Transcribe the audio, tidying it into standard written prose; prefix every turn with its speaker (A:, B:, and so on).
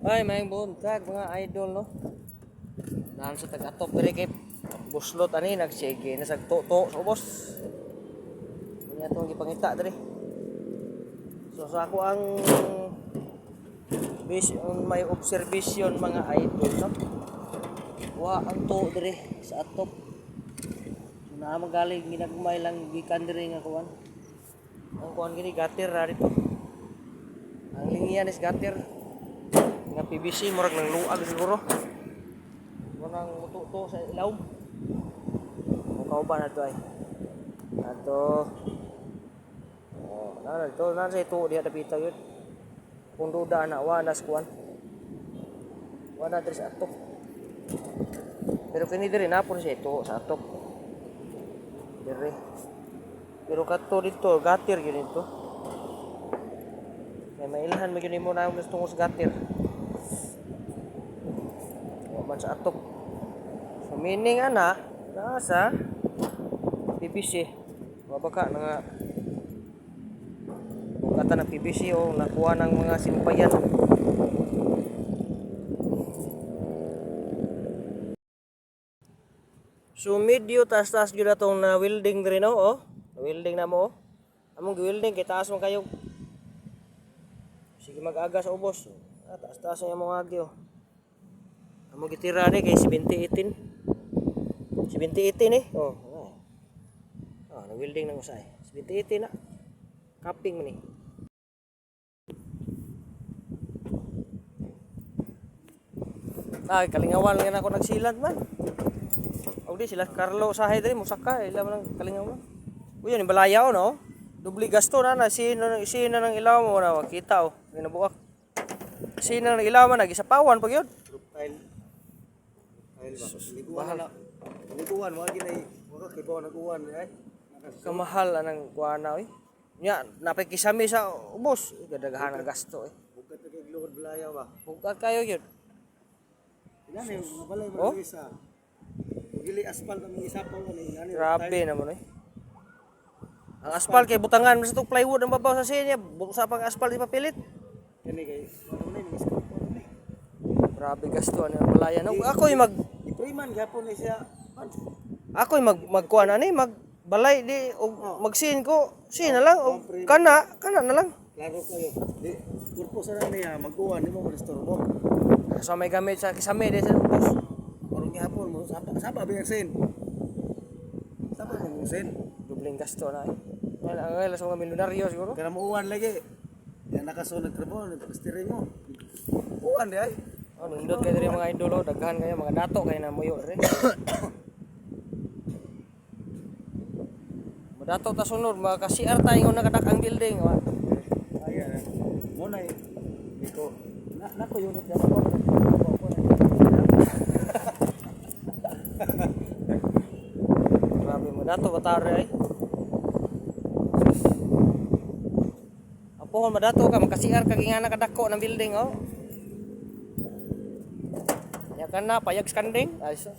A: Ay, may buntag mga idol no. Nahan sa tagatop diri kay buslot ani nagsige nasagto-to sa ubos. Kunya to gipangita diri. So sa ako ang based on my observation mga idol no. Wa ang to diri sa atop. Na magaling ginagmay lang gikan diri nga kuan. Ang kuan gini gatir ra dito. Ang lingian is gatir. Nga PVC murag nang luag siguro. Munang mututo sa ilaw. Mukaw ba na to ay. Ato. Oh, nana to nana sa ito diha dapita yun. Kung duda na wanas kuan. Wana diri sa atok. Pero kini diri napon siya ito sa atok. Diri. Pero kadto dito gatir gyud dito. Kaya mailhan mo yun mo na gusto mo sa gatir. Man sa atok. So meaning ana nasa PVC. Mabaka nga bukatan ng PVC o nakuha ng mga simpayan. So medyo taas-taas gyud atong na welding diri no oh. Welding na mo oh. Among welding kay taas man kayo. Sige mag-aga sa ubos. Taas-taas ang imong agi oh. Amo gitira ni kay 7018. 7018 eh. Oh. Na welding nang usay. 7018 na. Capping man ni. Ay kalingawan lang ako nagsilat man. Og di sila Carlo sahay diri musaka ila man kalingawan. Uy ni balayaw no. Dubli gasto na sino nang ilaw mo na makita oh. Ginabuak. Sino nang ilaw man nagisapawan pag yun. Mahal na. Niguan mo ginay wala kay bawa naguan ay. Kamahal anang kuana oy. Nya napikisami sa ubos, gadaghan ang gasto eh. Bukat kay glod balayaw ba. Bukat kayo gyud. Ilan eh mga balay mo isa. Gili aspal kami isapaw ni ani. Grabe naman eh. Ang aspal kay butangan sa tong plywood ang babaw sa sinya, busa pang aspal di papilit. Kani kay ano ni iskop ni. Grabe gasto ani ang balaya no. Ako yung Freeman gapon ni siya. Ako magkuan ani magbalay di og magsin ko. Sin na lang og kana na lang. Klaro kayo. Di purpose ra niya magkuan di mo restorbo. So may gamit sa kisame di sa boss. Orong gihapon mo sapa biyang sin. Sapa mo sin. Dubling gasto na. Wala ang sa mga milyonaryo siguro. Kana mo uwan lagi. Yan nakasunod trabaho ng steering mo. Uwan di ay. Oh, nindot kayo rin mga idolo, daghan kayo, mga dato kayo na muyo rin. Madato ta sunod, mga ka-CR tayo nga nakadakang building. Ayan, muna eh. Dito, nako unit yan ako. Grabe, madato batari ay. Apohon, madato ka, maka-CR ka nga nakadako ng building, oh. Kana payag skanding. Ayos.